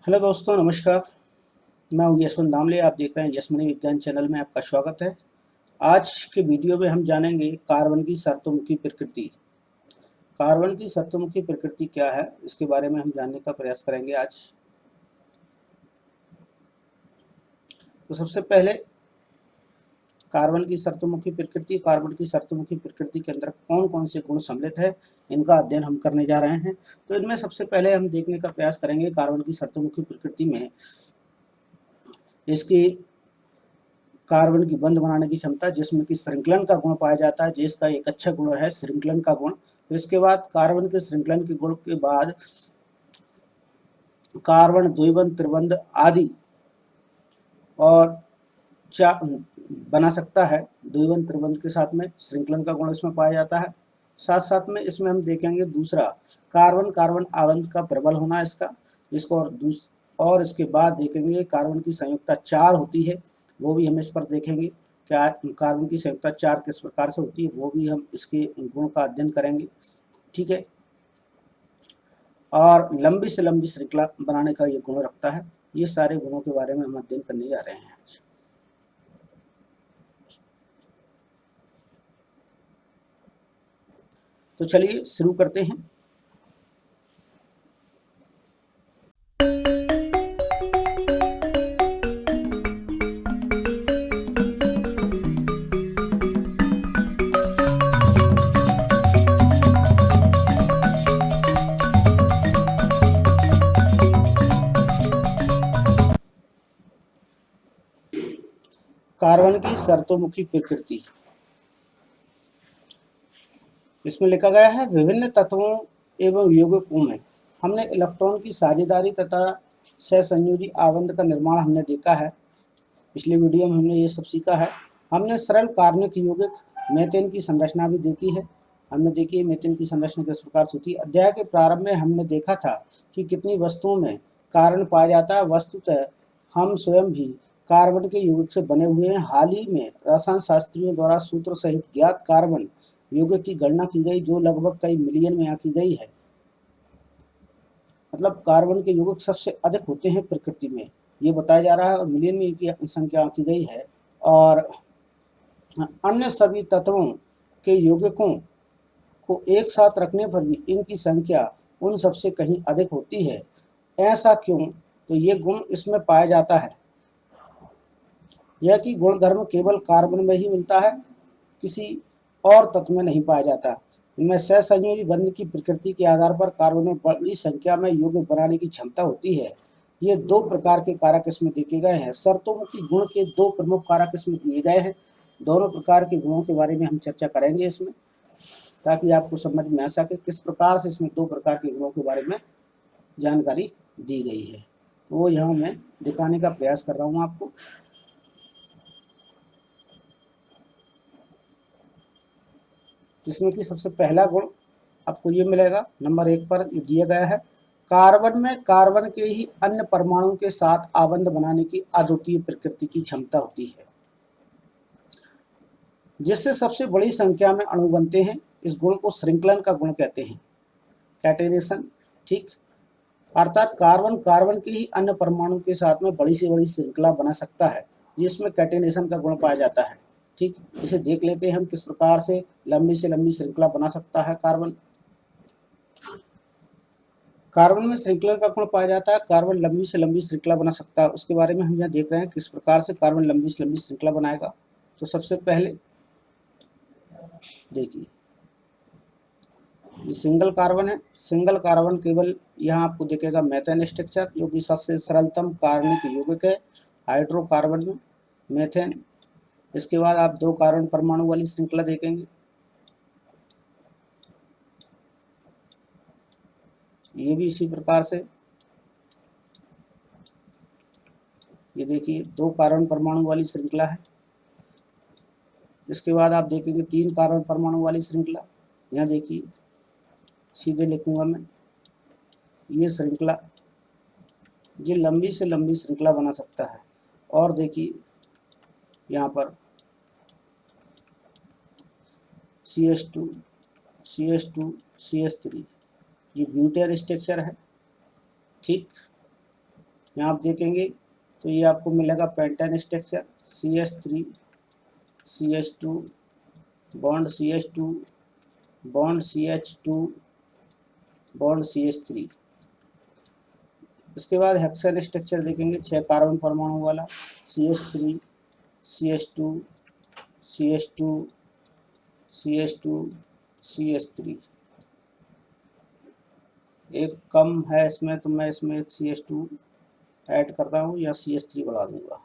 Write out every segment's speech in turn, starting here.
Hello दोस्तों, नमस्कार। मैं हूँ यशवंत दामले। आप देख रहे हैं यशमनी विज्ञान चैनल में। आपका स्वागत है। आज के वीडियो में हम जानेंगे कार्बन की शर्तोमुखी प्रकृति। कार्बन की शर्तमुखी प्रकृति क्या है, इसके बारे में हम जानने का प्रयास करेंगे आज। तो सबसे पहले कार्बन की शर्तमुखी प्रकृति के अंदर कौन कौन से गुण सम्मिलित है, इनका अध्ययन हम करने जा रहे हैं। तो इनमें सबसे पहले हम देखने का प्रयास करेंगे कार्बन की शर्तमुखी प्रकृति में इसकी कार्बन की बंध बनाने की क्षमता, जिसमें कि श्रृंखलन का गुण पाया जाता है, जिसका एक अच्छा गुण है श्रृंखलन का गुण। इसके बाद कार्बन के श्रृंखलन के गुण के बाद कार्बन द्विबंध, त्रिबंध आदि और बना सकता है। द्विबंध त्रिबंध के साथ में श्रृंखलन का गुण इसमें पाया जाता है। साथ साथ में इसमें हम देखेंगे दूसरा कार्बन कार्बन आबंध का प्रबल होना इसको और इसके बाद देखेंगे कार्बन की संयुक्ता 4 होती है, वो भी हम इस पर देखेंगे। क्या कार्बन की संयुक्ता 4 किस प्रकार से होती है, वो भी हम इसके गुण का अध्ययन करेंगे। ठीक है। और लंबी से लंबी श्रृंखला बनाने का ये गुण रखता है। ये सारे गुणों के बारे में हम अध्ययन करने जा रहे हैं आज। तो चलिए शुरू करते हैं। कार्बन की शर्तोमुखी प्रकृति, इसमें लिखा गया है विभिन्न तत्वों एवं यौगिकों में हमने इलेक्ट्रॉन की साझेदारी तथा सहसंयोजी आबंध का निर्माण हमने देखा है। पिछले वीडियो में हमने ये सब सीखा है। हमने सरल कार्बनिक यौगिक मीथेन की संरचना भी देखी है। हमने देखी है मीथेन की संरचना किस प्रकार से होती है। अध्याय के प्रारंभ में हमने देखा था कि कितनी वस्तुओं में कार्बन पाया जाता है। वस्तुतः हम स्वयं भी कार्बन के यौगिक से बने हुए हैं। हाल ही में रसायन शास्त्रियों द्वारा सूत्र सहित ज्ञात कार्बन यौगिक की गणना की गई, जो लगभग कई मिलियन में आंकी गई है। मतलब कार्बन के यौगिक सबसे अधिक होते हैं प्रकृति में, ये बताया जा रहा है, और मिलियन में इनकी संख्या आंकी गई है। और अन्य सभी तत्वों के यौगिकों को एक साथ रखने पर भी इनकी संख्या उन सबसे कहीं अधिक होती है। ऐसा क्यों? तो ये गुण इसमें पाया जाता है। यह कि गुणधर्म केवल कार्बन में ही मिलता है, किसी और तत्व में नहीं पाया जाता। इनमें सहसंयोजी बंध की प्रकृति के आधार पर कार्बन में बड़ी संख्या में यौगिक बनाने की क्षमता होती है। ये 2 प्रकार के कारक इसमें देखे गए हैं। शर्तोमुखी गुण के 2 प्रमुख कारक इसमें दिए गए हैं। दोनों प्रकार के गुणों के बारे में हम चर्चा करेंगे इसमें, ताकि आपको समझ में आ सके किस प्रकार से इसमें 2 प्रकार के गुणों के बारे में जानकारी दी गई है। तो वो यहाँ मैं दिखाने का प्रयास कर रहा हूँ आपको। जिसमें कि सबसे पहला गुण आपको ये मिलेगा, नंबर 1 पर दिया गया है, कार्बन में कार्बन के ही अन्य परमाणु के साथ आबंध बनाने की अद्वितीय प्रकृति की क्षमता होती है, जिससे सबसे बड़ी संख्या में अणु बनते हैं। इस गुण को श्रृंखलन का गुण कहते हैं, कैटेनेशन। ठीक, अर्थात कार्बन कार्बन के ही अन्य परमाणु के साथ में बड़ी से बड़ी श्रृंखला बना सकता है, जिसमें कैटेनेशन का गुण पाया जाता है। ठीक, इसे देख लेते हैं हम किस प्रकार से लंबी श्रृंखला बना सकता है कार्बन। कार्बन में श्रृंखला का गुण पाया जाता है। कार्बन लंबी से लंबी श्रृंखला बना सकता है, उसके बारे में हम यहाँ देख रहे हैं किस प्रकार से कार्बन लंबी से लंबी श्रृंखला बनाएगा। तो सबसे पहले देखिए, ये सिंगल कार्बन है। सिंगल कार्बन केवल यहाँ आपको दिखेगा मीथेन स्ट्रक्चर, जो कि सबसे सरलतम कार्बनिक यौगिक है हाइड्रोकार्बन में, मीथेन। इसके बाद आप 2 कार्बन परमाणु वाली श्रृंखला देखेंगे। ये भी इसी प्रकार से, ये देखिए 2 कार्बन परमाणु वाली श्रृंखला है। इसके बाद आप देखेंगे 3 कार्बन परमाणु वाली श्रृंखला। यहाँ देखिए, सीधे लिखूंगा मैं, ये श्रृंखला, ये लंबी से लंबी श्रृंखला बना सकता है। और देखिए यहाँ पर CH2 CH2 CH3, ये ब्यूटेन स्ट्रक्चर है। ठीक, यहाँ आप देखेंगे तो ये आपको मिलेगा pentane structure, CH3 CH2 bond CH2 bond CH2 bond CH3। इसके बाद हेक्सेन स्ट्रक्चर देखेंगे, 6 कार्बन परमाणु वाला, CH3 CH2 CH2 CH2 CH3। एक कम है इसमें तो मैं इसमें एक CH2 ऐड करता हूँ या CH3 बढ़ा दूंगा।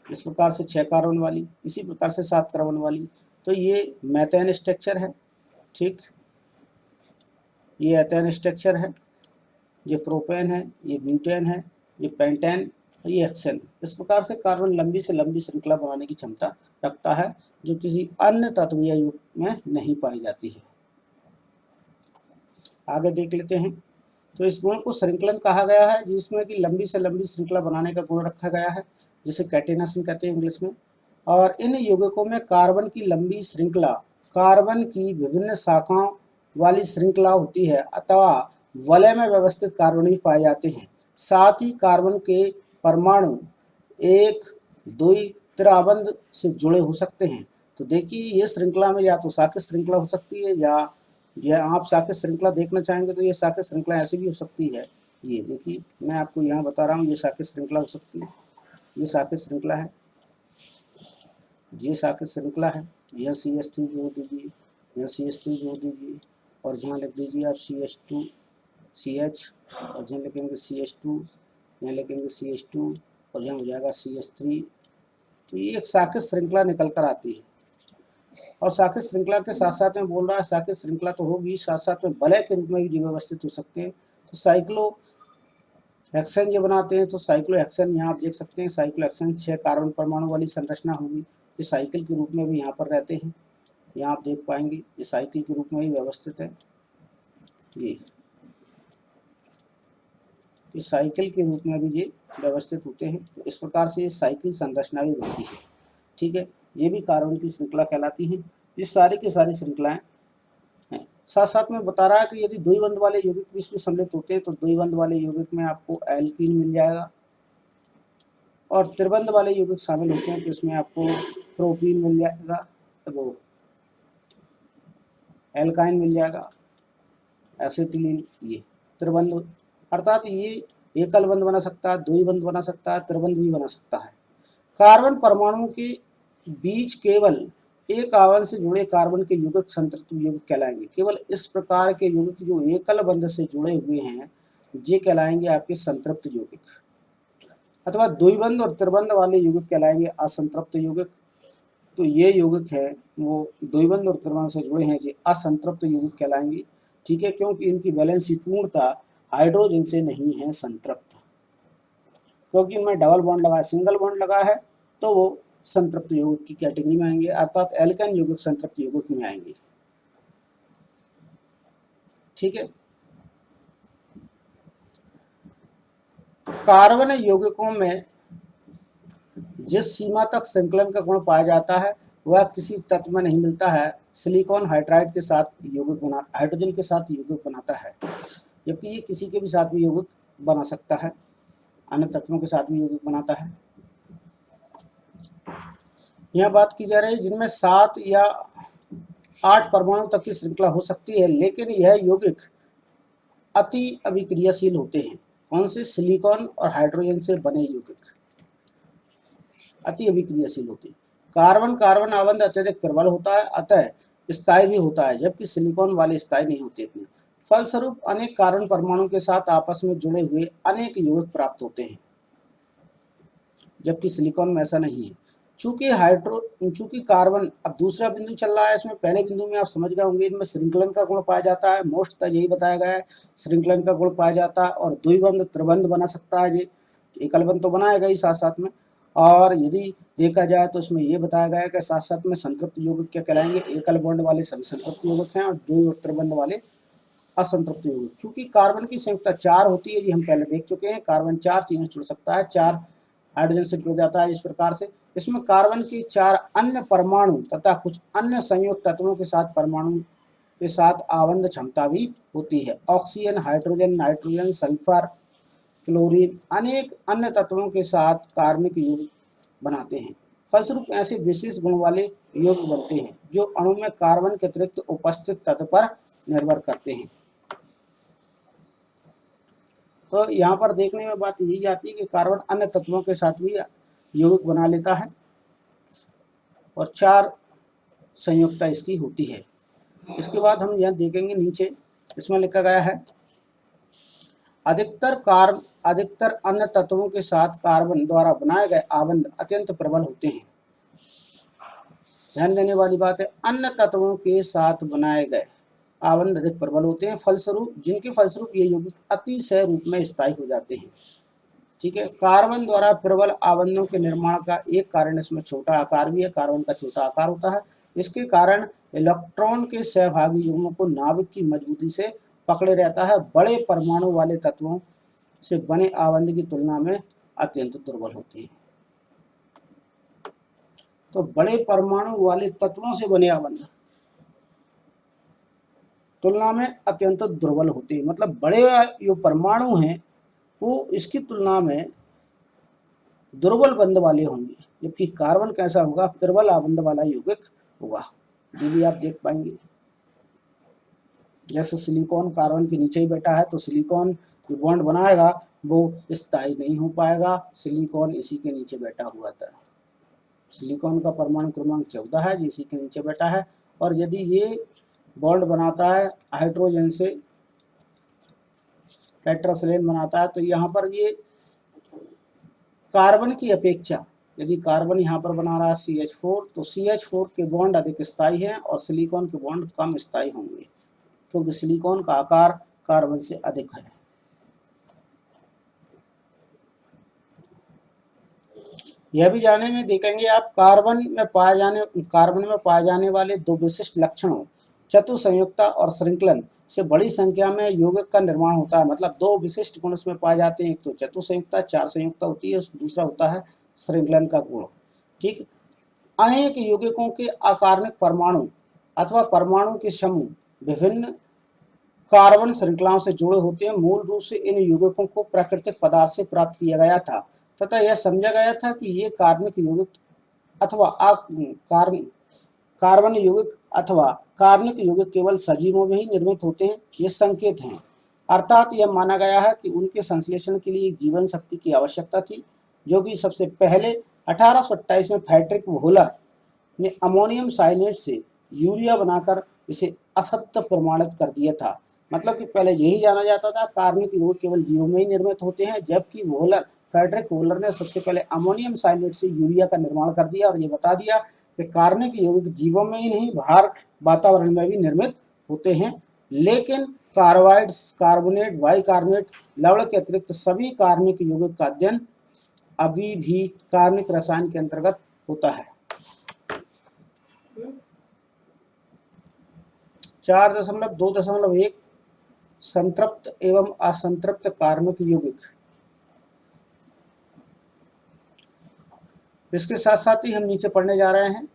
इस प्रकार से 6 कार्बन वाली, इसी प्रकार से 7 कार्बन वाली। तो ये मेथेन स्ट्रक्चर है, ठीक, ये एथेन स्ट्रक्चर है, ये प्रोपेन है, ये ब्यूटेन है, ये पेंटेन, ये हेक्सेन। इस प्रकार से कार्बन लंबी से लंबी श्रृंखला बनाने की क्षमता रखता है, जो किसी अन्य तत्वीय युग में नहीं पाई जाती है। आगे देख लेते हैं। तो इस गुण को श्रृंखलन कहा गया है, जिसमें कि लंबी से लंबी श्रृंखला बनाने का गुण रखा गया है, जिसे कैटेनेशन कहते हैं इंग्लिश में। और इन यौगिकों में कार्बन की लंबी श्रृंखला कार्बन की विभिन्न शाखाओं वाली श्रृंखला होती है, अथवा वलय में व्यवस्थित कार्बन भी पाए जाते हैं। साथ ही कार्बन के परमाणु एक द्वि त्रिबंध से जुड़े हो सकते हैं। तो देखिए, ये श्रृंखला में या तो शाखित श्रृंखला हो सकती है, या आप शाखित श्रृंखला देखना चाहेंगे तो ये शाखित श्रृंखला ऐसी भी हो सकती है। ये देखिए, मैं आपको यहाँ बता रहा हूँ, ये शाखित श्रृंखला हो सकती है, ये शाखित श्रृंखला है, ये शाखित श्रृंखला है। यह CH3 जोड़ दीजिए, यह CH3 जोड़ दीजिए, और यहाँ लिख दीजिए आप CH2 CH, और यहाँ लिखेंगे CH2, यहाँ लिखेंगे CH2, और यहाँ हो जाएगा CH3। तो ये एक शाखित श्रृंखला निकल कर आती है। और शाखित श्रृंखला के साथ साथ में बोल रहा है, शाखित श्रृंखला तो होगी, साथ साथ में वलय के रूप में भी व्यवस्थित हो सकते हैं। तो साइक्लो हेक्सेन ये बनाते हैं, तो साइक्लो हेक्सेन यहाँ आप देख सकते हैं, साइक्लो हेक्सेन 6 कार्बन परमाणु वाली संरचना होगी। ये साइकिल के रूप में भी यहाँ पर रहते हैं, यहाँ आप देख पाएंगे, ये साइकिल के रूप में ही व्यवस्थित है। ये साइकिल के रूप में भी ये व्यवस्थित होते हैं। तो इस प्रकार से ये साइकिल संरचना भी बनती है, ठीक है। ये भी कार्बन की श्रृंखला कहलाती है। ये सारी की सारी श्रृंखलाएं हैं। साथ साथ में बता रहा है कि यदि द्विबंध वाले यौगिक भी इसमें सम्मिलित होते हैं, तो द्विबंध वाले यौगिक में आपको एल्कीन मिल जाएगा, और त्रिबंध वाले यौगिक शामिल होते हैं तो इसमें आपको प्रोपीन मिल जाएगा, वो एल्काइन मिल जाएगा, एसिटिलीन। ये त्रिबंध, अर्थात ये एकल बंध बना सकता है, द्विबंध बना सकता है, त्रिबंध भी बना सकता है। कार्बन परमाणु के बीच केवल एक आवन से जुड़े कार्बन के यौगिक संतृप्त यौगिक कहलाएंगे। केवल इस प्रकार के यौगिक जो एकल बंध से जुड़े हुए हैं, ये कहलाएंगे आपके संतृप्त यौगिक, अथवा द्विबंध और त्रिबंध वाले यौगिक कहलाएंगे असंतृप्त यौगिक। तो ये यौगिक है वो द्विबंध और त्रिबंध से जुड़े हैं, ये असंतृप्त यौगिक कहलाएंगे, ठीक है, क्योंकि इनकी वैलेंसी पूर्णता हाइड्रोजन से नहीं है संतृप्त, क्योंकि इनमें डबल बॉन्ड लगा है, सिंगल बॉन्ड लगा है, तो वो संतृप्त यौगिक की कैटेगरी में आएंगे, अर्थात एल्केन यौगिक संतृप्त यौगिक में आएंगे, ठीक है। कार्बन यौगिकों में जिस सीमा तक संकलन का गुण पाया जाता है वह किसी तत्व में नहीं मिलता है। सिलिकॉन हाइड्राइड के साथ यौगिक बना, हाइड्रोजन के साथ यौगिक बनाता है, जबकि ये किसी के भी साथ भी यौगिक बना सकता है, अन्य तत्वों के साथ भी यौगिक बनाता है। यह बात की जा रही है जिनमें 7 या 8 परमाणु तक की श्रृंखला हो सकती है, लेकिन यह यौगिक अति अभिक्रियाशील होते हैं। कौन से? सिलिकॉन और हाइड्रोजन से बने यौगिक अति अभिक्रियाशील होते हैं। कार्बन कार्बन आबंध अत्यधिक प्रबल होता है, अतः स्थायी भी होता है, जबकि सिलिकॉन वाले स्थायी नहीं होते इतने। फलस्वरूप अनेक कार्बन परमाणु के साथ आपस में जुड़े हुए अनेक यौगिक प्राप्त होते हैं, जबकि सिलिकॉन में ऐसा नहीं है। चूंकि कार्बन, अब दूसरा बिंदु चल रहा है इसमें, पहले बिंदु में आप समझ गए होंगे, इनमें श्रृंखलन का गुण पाया जाता है, मोस्ट यही बताया गया है, श्रृंखलन का गुण पाया जाता है, और द्विबंध त्रिबंध बना सकता है, ये एकल बंध तो बनाएगा ही साथ साथ में। और यदि देखा जाए तो इसमें ये बताया गया है कि साथ साथ में संतृप्त यौगिक क्या कहलाएंगे, एकल बॉन्ड वाले सभी संतृप्त यौगिक हैं, और द्वि और त्रिबंध वाले असंतृप्त यौगिक। चूंकि कार्बन की संयुक्ता 4 होती है, ये हम पहले देख चुके हैं, कार्बन 4 चीजें जुड़ सकता है, 4 हाइड्रोजन से जुड़ जाता है। इस प्रकार से इसमें कार्बन के 4 अन्य परमाणु तथा कुछ अन्य संयुक्त तत्वों के साथ परमाणु के साथ आबंध क्षमता भी होती है। Oxygen, hydrogen, nitrogen, sulphur, chlorine, अनेक अन्य तत्वों के साथ कार्बनिक यौगिक बनाते हैं। फलस्वरूप ऐसे विशेष गुण वाले यौगिक बनते हैं जो अणु में कार्बन के अतिरिक्त उपस्थित तत्व पर निर्भर करते हैं। तो यहाँ पर देखने में बात यही आती है कि कार्बन अन्य तत्वों के साथ भी यौगिक बना लेता है और 4 संयुक्ता इसकी होती है। इसके बाद हम यहाँ देखेंगे नीचे इसमें लिखा गया है अधिकतर अन्य तत्वों के साथ कार्बन द्वारा बनाए गए आबंध अत्यंत प्रबल होते हैं। ध्यान देने वाली बात है, अन्य तत्वों के साथ बनाए गए आबंध अधिक प्रबल होते हैं, जिनके फलस्वरूप ये यौगिक अतिशय रूप में स्थायी हो जाते हैं। ठीक है, कार्बन द्वारा प्रबल आबंधों के निर्माण का एक कारण इसमें छोटा आकार भी है। कार्बन का छोटा आकार होता है, इसके कारण इलेक्ट्रॉन के सहभागी युग्मों को नाभिक की मजबूती से पकड़े रहता है। बड़े परमाणु वाले तत्वों से बने आबंध की तुलना में अत्यंत दुर्बल होते हैं। तो बड़े परमाणु वाले तत्वों से बने आबंध तुलना में अत्यंत दुर्बल होते हैं, मतलब बड़े जो परमाणु हैं वो इसकी तुलना में दुर्बल बंध वाले होंगे, जबकि कार्बन कैसा होगा, प्रबल आबंध वाला यौगिक होगा। ये भी आप देख पाएंगे। जैसे सिलिकॉन कार्बन के नीचे ही बैठा है, तो सिलिकॉन जो बॉन्ड बनाएगा वो स्थायी नहीं हो पाएगा। सिलिकॉन इसी के नीचे बैठा हुआ था। सिलिकॉन का परमाणु क्रमांक 14 है, जो इसी के नीचे बैठा है। और यदि ये बॉन्ड बनाता है हाइड्रोजन से, टेट्रासेलेन बनाता है, तो यहाँ पर ये कार्बन की अपेक्षा, यदि कार्बन यहाँ पर बना रहा है CH4, तो CH4 के बॉन्ड अधिक स्थायी हैं और सिलिकॉन के बॉन्ड कम स्थायी होंगे, क्योंकि सिलिकॉन का आकार कार्बन से अधिक है। यह भी जानने में देखेंगे आप, कार्बन में पाए जाने वाले 2 विशिष्ट लक्षणों चतुसंयुक्ता और श्रृंखलन से बड़ी संख्या में यौगिक का निर्माण होता है। मतलब 2 विशिष्ट गुण इसमें पाए जाते हैं, एक तो चतुसंयुक्ता 4 संयुक्ता होती है, दूसरा होता है श्रृंखलन का गुण। ठीक, अनेक यौगिकों के अकार्बनिक परमाणु अथवा परमाणु के समूह विभिन्न कार्बन श्रृंखलाओं से जुड़े होते हैं। मूल रूप से इन यौगिकों को प्राकृतिक पदार्थ से प्राप्त किया गया था तथा यह समझा गया था कि ये कार्बनिक यौगिक अथवा कार्बन यौगिक अथवा कार्बनिक यौगिक केवल सजीवों में ही निर्मित होते हैं। ये संकेत हैं, अर्थात यह माना गया है कि उनके संश्लेषण के लिए जीवन शक्ति की आवश्यकता थी, जो कि सबसे पहले 1828 में फ्रेडरिक वोहलर ने अमोनियम साइनेट से यूरिया बनाकर इसे असत्य प्रमाणित कर दिया था। मतलब कि पहले यही जाना जाता था कार्बनिक यौगिक केवल जीवों में ही निर्मित होते हैं, जबकि फ्रेडरिक वोहलर ने सबसे पहले अमोनियम साइनेट से यूरिया का निर्माण कर दिया और ये बता दिया कि कार्बनिक यौगिक जीवों में ही नहीं, बाहर वातावरण में भी निर्मित होते हैं। लेकिन कार्बोनेट, बाइकार्बोनेट, लवण के अतिरिक्त सभी कार्बनिक यौगिक का अध्ययन अभी भी कार्बनिक रसायन के अंतर्गत होता है। 4.2.1 संतृप्त एवं असंतृप्त कार्बनिक यौगिक। इसके साथ साथ ही हम नीचे पढ़ने जा रहे हैं,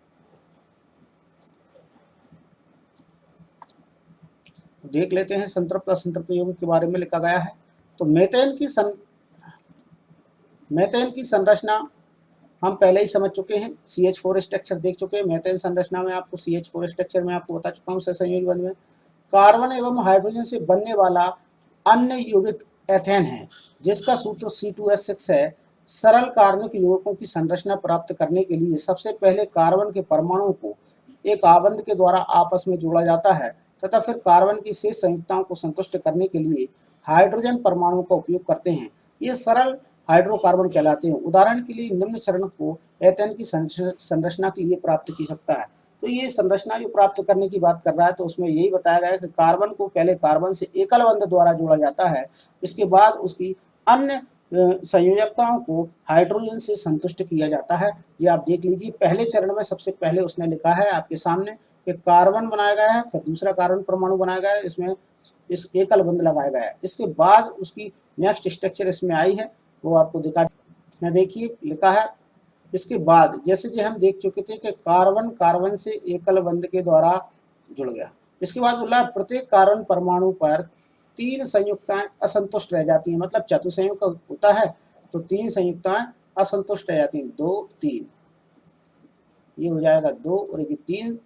देख लेते हैं संतृप्त असंतृप्त यौगिक के बारे में लिखा गया है। तो मेथेन की संरचना हम पहले ही समझ चुके हैं, CH4 स्ट्रक्चर देख चुके हैं। मेथेन संरचना में आपको CH4 स्ट्रक्चर में आपको बता चुका हूँ, सहसंयोजी बंध में कार्बन एवं हाइड्रोजन से बनने वाला अन्य यौगिक एथेन है, जिसका सूत्र C2H6 है। सरल कार्बनिक यौगिकों की संरचना प्राप्त करने के लिए सबसे पहले कार्बन के परमाणुओं को एक आबंध के द्वारा आपस में जोड़ा जाता है तथा फिर कार्बन की शेष संयुक्ताओं को संतुष्ट करने के लिए हाइड्रोजन परमाणुओं का उपयोग करते हैं। ये सरल हाइड्रोकार्बन कहलाते हैं। उदाहरण के लिए निम्न चरण को एथेन की संरचना के लिए प्राप्त की सकता है। तो ये संरचना जो प्राप्त करने की बात कर रहा है, तो उसमें यही बताया गया है कि कार्बन को पहले कार्बन से एकल बंध द्वारा जोड़ा जाता है, इसके बाद उसकी अन्य संयोजकताओं को हाइड्रोजन से संतुष्ट किया जाता है। ये आप देख लीजिए, पहले चरण में सबसे पहले उसने लिखा है आपके सामने कि कार्बन बनाया गया है, फिर दूसरा कार्बन परमाणु बनाया गया है, इसमें इस एकल बंध लगाया गया है। इसके बाद उसकी नेक्स्ट स्ट्रक्चर इसमें आई है, वो आपको दिखा। देखिए लिखा है, इसके बाद जैसे कि हम देख चुके थे कि कार्बन से एकल बंध के द्वारा जुड़ गया। इसके बाद बोला प्रत्येक कार्बन परमाणु पर 3 संयुक्ताएं असंतुष्ट रह जाती हैं, मतलब चतुसंयुग होता है तो 3 संयुक्ताएं असंतुष्ट रह जाती हैं, 2 3, ये हो जाएगा 2 और ये 3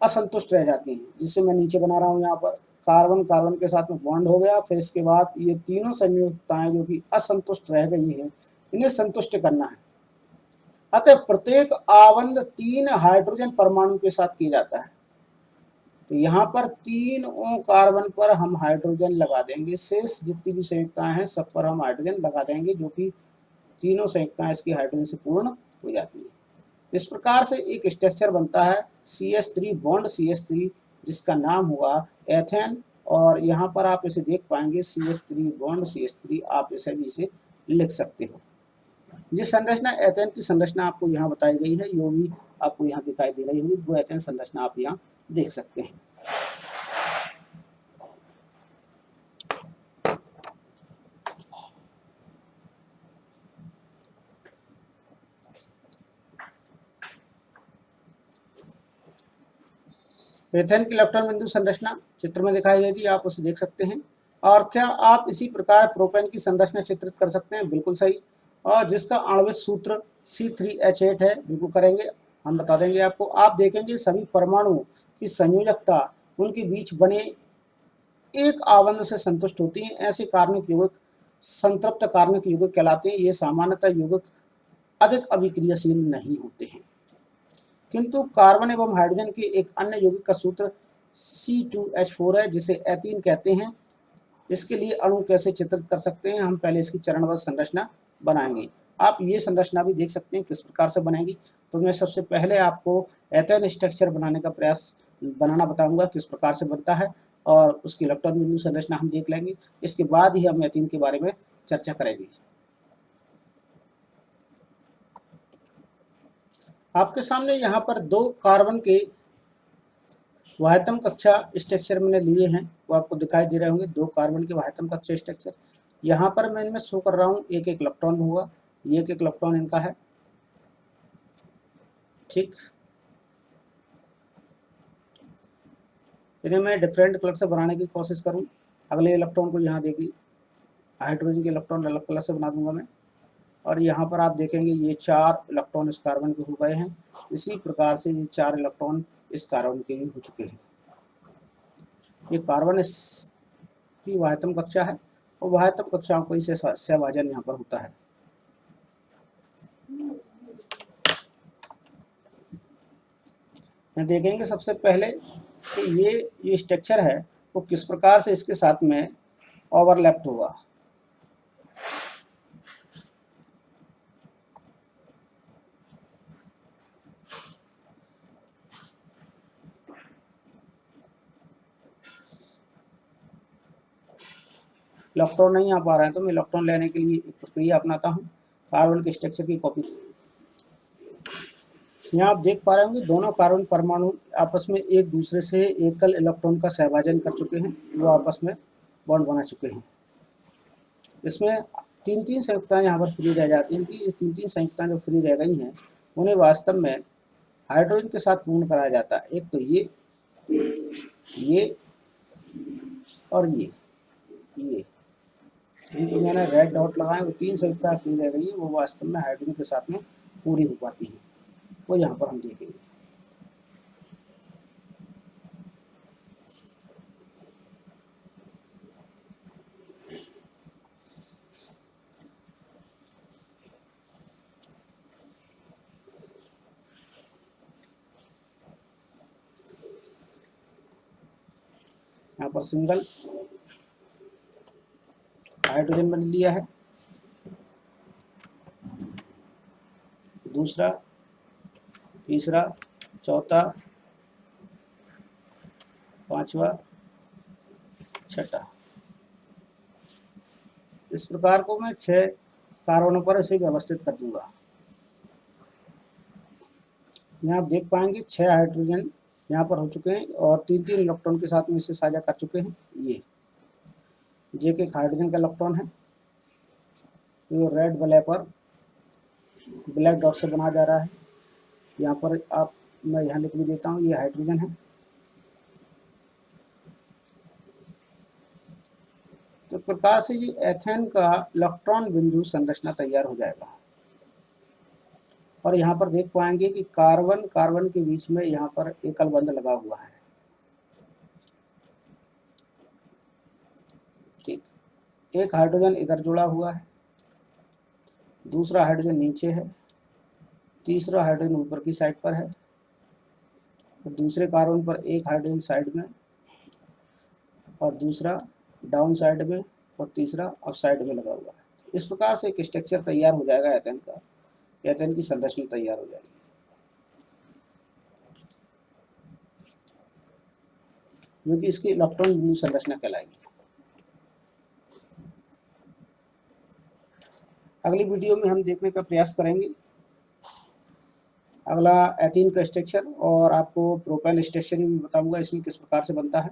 असंतुष्ट रह जाती हैं, जिससे मैं नीचे बना रहा हूँ यहाँ पर कार्बन कार्बन के साथ में बॉन्ड हो गया। फिर इसके बाद ये तीनों संयुक्ताएं जो कि असंतुष्ट रह गई हैं, इन्हें संतुष्ट करना है। अतः प्रत्येक आबंध 3 हाइड्रोजन परमाणु के साथ किया जाता है। तो यहाँ पर 3 कार्बन पर हम हाइड्रोजन लगा देंगे, शेष जितनी भी संयुक्ताएं हैं सब पर हम हाइड्रोजन लगा देंगे, जो कि तीनों संयुक्ताएं इसकी हाइड्रोजन से पूर्ण हो जाती है। इस प्रकार से एक स्ट्रक्चर बनता है CH3 बॉन्ड CH3, जिसका नाम हुआ एथेन। और यहाँ पर आप इसे देख पाएंगे CH3 बॉन्ड CH3, आप इसे भी इसे लिख सकते हो। जिस संरचना एथेन की संरचना आपको यहाँ बताई गई है, यो भी आपको यहाँ दिखाई दे रही होगी, वो एथेन संरचना आप यहाँ देख सकते हैं। एथेन की इलेक्ट्रॉन बिंदु संरचना चित्र में दिखाई गई थी, आप उसे देख सकते हैं। और क्या आप इसी प्रकार प्रोपेन की संरचना चित्रित कर सकते हैं? बिल्कुल सही। और जिसका आणविक सूत्र C3H8 है, बिल्कुल करेंगे, हम बता देंगे आपको। आप देखेंगे सभी परमाणु की संयोजकता उनके बीच बने एक आबंध से संतुष्ट होती है। ऐसे कार्बनिक यौगिक संतृप्त कार्बनिक यौगिक कहलाते हैं। ये सामान्यतः यौगिक अधिक अभिक्रियाशील नहीं होते हैं। किंतु कार्बन एवं हाइड्रोजन के एक अन्य यौगिक का सूत्र C2H4 है, जिसे एथीन कहते हैं। इसके लिए अणु कैसे चित्रित कर सकते हैं? हम पहले इसकी चरणबद्ध संरचना बनाएंगे। आप ये संरचना भी देख सकते हैं किस प्रकार से बनेगी। तो मैं सबसे पहले आपको एथेन स्ट्रक्चर बनाना बताऊंगा किस प्रकार से बनता है, और उसकी इलेक्ट्रॉन बिंदु संरचना हम देख लेंगे। इसके बाद ही हम एथीन के बारे में चर्चा करेंगे। आपके सामने यहाँ पर 2 कार्बन के वाह्यतम कक्षा स्ट्रक्चर मैंने लिए हैं, वो आपको दिखाई दे रहे होंगे। 2 कार्बन के वाह्यतम कक्षा स्ट्रक्चर यहाँ पर मैं इनमें शो कर रहा हूँ। एक एक इलेक्ट्रॉन होगा, ये एक एक इलेक्ट्रॉन इनका है, ठीक। इन्हें मैं डिफरेंट कलर से बनाने की कोशिश करूँ। अगले इलेक्ट्रॉन को यहाँ देखिए, हाइड्रोजन के इलेक्ट्रॉन अलग कलर से बना दूंगा मैं। और यहाँ पर आप देखेंगे ये 4 इलेक्ट्रॉन इस कार्बन के हो गए हैं। इसी प्रकार से ये 4 इलेक्ट्रॉन इस कार्बन के भी हो चुके हैं। ये कार्बन की वाह्यतम कक्षा है, और वाह्यतम कक्षाओं को इसे सहभाजन यहाँ पर होता है। देखेंगे सबसे पहले कि ये स्ट्रक्चर है वो किस प्रकार से इसके साथ में ओवरलैप होगा। इलेक्ट्रॉन नहीं आ पा रहा है तो मैं इलेक्ट्रॉन लेने के लिए एक प्रक्रिया अपनाता हूँ। कार्बन के स्ट्रक्चर की कॉपी, यहाँ आप देख पा रहे होंगे दोनों कार्बन परमाणु आपस में एक दूसरे से एकल इलेक्ट्रॉन का सहभाजन कर चुके हैं, वो आपस में बॉन्ड बना चुके हैं। इसमें 3-3 संयुक्ताएं यहाँ पर फ्री रह जाती हैं, कि ये 3-3 संयुक्ताएं जो फ्री रह गई हैं उन्हें वास्तव में हाइड्रोजन के साथ पूर्ण कराया जाता है। एक तो ये और ये जिनको मैंने रेड डॉट लगाए, वो 3 संयुक्ताएं फ्री रह गई है, वो वास्तव में हाइड्रोजन के साथ में पूरी हो पाती हैं, वो यहाँ पर हम देखेंगे। यहाँ पर सिंगल हाइड्रोजन बन लिया है, दूसरा, तीसरा, चौथा, पांचवा, छठा। इस प्रकार को मैं 6 कार्बनों पर इसे व्यवस्थित कर दूंगा। यहाँ आप देख पाएंगे 6 हाइड्रोजन यहाँ पर हो चुके हैं, और 3-3 इलेक्ट्रॉन के साथ में इसे साझा कर चुके हैं। ये एक हाइड्रोजन का इलेक्ट्रॉन है, ये रेड ब्लैक डॉट से बना जा रहा है। यहाँ पर मैं यहाँ लिख भी देता हूँ, ये हाइड्रोजन है, तो प्रकार से ये एथेन का इलेक्ट्रॉन बिंदु संरचना तैयार हो जाएगा। और यहाँ पर देख पाएंगे कि कार्बन कार्बन के बीच में यहाँ पर एकल बंध लगा हुआ है। ठीक, एक हाइड्रोजन इधर जुड़ा हुआ है, दूसरा हाइड्रोजन नीचे है, तीसरा हाइड्रोजन ऊपर की साइड पर है, और दूसरे कार्बन पर एक हाइड्रोजन साइड में और दूसरा डाउन साइड में और तीसरा अप साइड में लगा हुआ है। इस प्रकार से एक स्ट्रक्चर तैयार हो जाएगा एथेन का, एथेन की संरचना तैयार हो जाएगी, जो कि इसकी इलेक्ट्रॉन बिंदु संरचना कहलाएगी। अगली वीडियो में हम देखने का प्रयास करेंगे अगला एथेन का स्ट्रक्चर, और आपको प्रोपेन स्ट्रक्चर भी बताऊंगा इसमें किस प्रकार से बनता है।